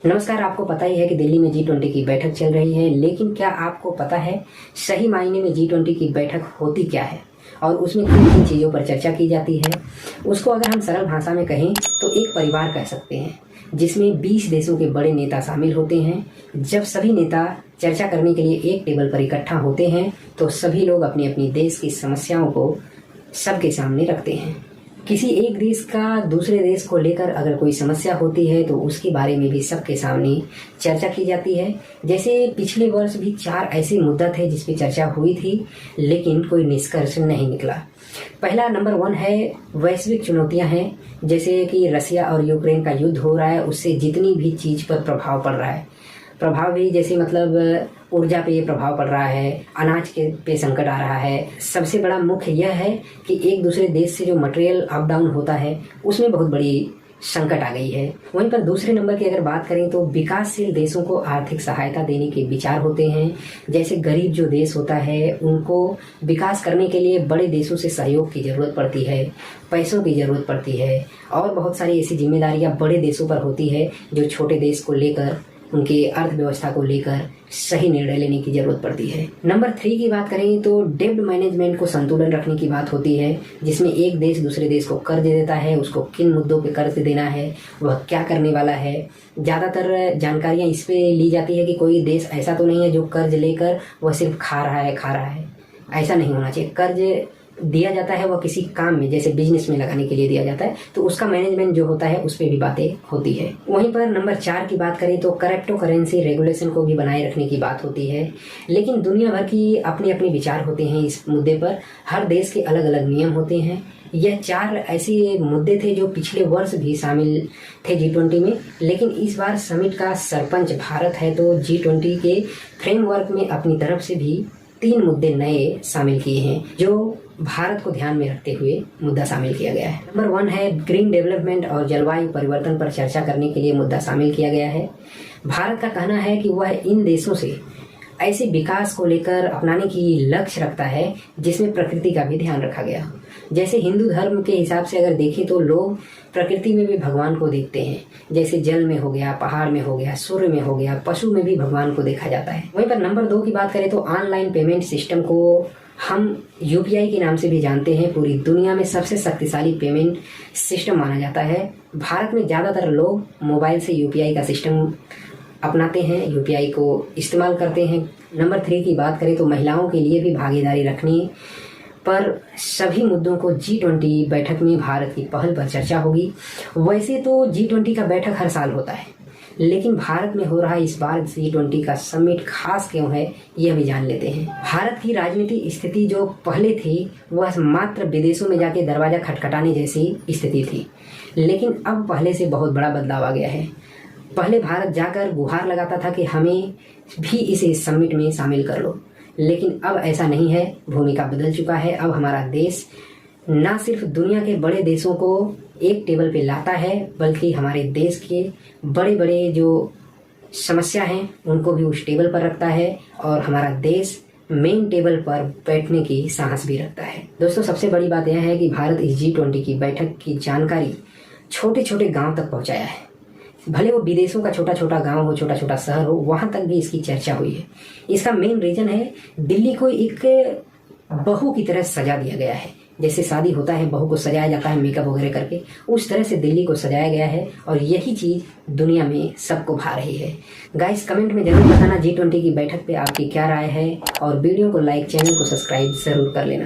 नमस्कार। आपको पता ही है कि दिल्ली में G20 की बैठक चल रही है, लेकिन क्या आपको पता है सही मायने में G20 की बैठक होती क्या है और उसमें किन किन चीज़ों पर चर्चा की जाती है। उसको अगर हम सरल भाषा में कहें तो एक परिवार कह सकते हैं, जिसमें 20 देशों के बड़े नेता शामिल होते हैं। जब सभी नेता चर्चा करने के लिए एक टेबल पर इकट्ठा होते हैं तो सभी लोग अपनी अपनी देश की समस्याओं को सबके सामने रखते हैं। किसी एक देश का दूसरे देश को लेकर अगर कोई समस्या होती है तो उसके बारे में भी सबके सामने चर्चा की जाती है। जैसे पिछले वर्ष भी 4 ऐसे मुद्दा थे जिस पे चर्चा हुई थी, लेकिन कोई निष्कर्ष नहीं निकला। पहला नंबर 1 है वैश्विक चुनौतियां हैं, जैसे कि रसिया और यूक्रेन का युद्ध हो रहा है, उससे जितनी भी चीज़ पर प्रभाव पड़ रहा है। प्रभाव भी जैसे मतलब ऊर्जा पे ये प्रभाव पड़ रहा है, अनाज के पे संकट आ रहा है। सबसे बड़ा मुख्य यह है कि एक दूसरे देश से जो मटेरियल अप डाउन होता है उसमें बहुत बड़ी संकट आ गई है। वहीं पर दूसरे नंबर की अगर बात करें तो विकासशील देशों को आर्थिक सहायता देने के विचार होते हैं। जैसे गरीब जो देश होता है उनको विकास करने के लिए बड़े देशों से सहयोग की ज़रूरत पड़ती है, पैसों की ज़रूरत पड़ती है और बहुत सारी ऐसी जिम्मेदारियां बड़े देशों पर होती है जो छोटे देश को लेकर, उनकी अर्थव्यवस्था को लेकर सही निर्णय लेने की जरूरत पड़ती है। नंबर 3 की बात करें तो डेब्ट मैनेजमेंट को संतुलन रखने की बात होती है, जिसमें एक देश दूसरे देश को कर्ज देता है, उसको किन मुद्दों पे कर्ज देना है, वह क्या करने वाला है। ज़्यादातर जानकारियां इस पे ली जाती है कि कोई देश ऐसा तो नहीं है जो कर्ज लेकर वह सिर्फ खा रहा है। ऐसा नहीं होना चाहिए। कर्ज दिया जाता है वह किसी काम में, जैसे बिजनेस में लगाने के लिए दिया जाता है, तो उसका मैनेजमेंट जो होता है उस पर भी बातें होती है। वहीं पर नंबर 4 की बात करें तो क्रिप्टो करेंसी रेगुलेशन को भी बनाए रखने की बात होती है। लेकिन दुनिया भर की अपने अपने विचार होते हैं इस मुद्दे पर, हर देश के अलग अलग नियम होते हैं। यह 4 ऐसे मुद्दे थे जो पिछले वर्ष भी शामिल थे G20 में, लेकिन इस बार समिट का सरपंच भारत है तो G20 के फ्रेमवर्क में अपनी तरफ से भी 3 मुद्दे नए शामिल किए हैं, जो भारत को ध्यान में रखते हुए मुद्दा शामिल किया गया है। नंबर 1 है ग्रीन डेवलपमेंट और जलवायु परिवर्तन पर चर्चा करने के लिए मुद्दा शामिल किया गया है। भारत का कहना है कि वह इन देशों से ऐसे विकास को लेकर अपनाने की लक्ष्य रखता है जिसमें प्रकृति का भी ध्यान रखा गया हो। जैसे हिंदू धर्म के हिसाब से अगर देखें तो लोग प्रकृति में भी भगवान को देखते हैं, जैसे जल में हो गया, पहाड़ में हो गया, सूर्य में हो गया, पशु में भी भगवान को देखा जाता है। वहीं पर नंबर 2 की बात करें तो ऑनलाइन पेमेंट सिस्टम को हम UPI के नाम से भी जानते हैं। पूरी दुनिया में सबसे शक्तिशाली पेमेंट सिस्टम माना जाता है। भारत में ज़्यादातर लोग मोबाइल से UPI का सिस्टम अपनाते हैं, UPI को इस्तेमाल करते हैं। नंबर 3 की बात करें तो महिलाओं के लिए भी भागीदारी रखने पर सभी मुद्दों को G20 बैठक में भारत की पहल पर चर्चा होगी। वैसे तो G20 का बैठक हर साल होता है, लेकिन भारत में हो रहा इस बार G20 का समिट खास क्यों है यह भी जान लेते हैं। भारत की राजनीतिक स्थिति जो पहले थी वह मात्र विदेशों में जाके दरवाजा खटखटाने जैसी स्थिति थी, लेकिन अब पहले से बहुत बड़ा बदलाव आ गया है। पहले भारत जाकर गुहार लगाता था कि हमें भी इस समिट में शामिल कर लो, लेकिन अब ऐसा नहीं है। भूमिका बदल चुका है। अब हमारा देश न सिर्फ दुनिया के बड़े देशों को एक टेबल पे लाता है, बल्कि हमारे देश के बड़े बड़े जो समस्या हैं उनको भी उस टेबल पर रखता है और हमारा देश मेन टेबल पर बैठने की साहस भी रखता है। दोस्तों, सबसे बड़ी बात यह है कि भारत इस G20 की बैठक की जानकारी छोटे छोटे गांव तक पहुंचाया है। भले वो विदेशों का छोटा छोटा गांव हो, छोटा छोटा शहर हो, वहां तक भी इसकी चर्चा हुई है। इसका मेन रीजन है दिल्ली को एक बहू की तरह सजा दिया गया है। जैसे शादी होता है, बहू को सजाया जाता है मेकअप वगैरह करके, उस तरह से दिल्ली को सजाया गया है और यही चीज़ दुनिया में सबको भा रही है। गाइस, कमेंट में जरूर बताना G20 की बैठक पे आपकी क्या राय है और वीडियो को लाइक, चैनल को सब्सक्राइब जरूर कर लेना।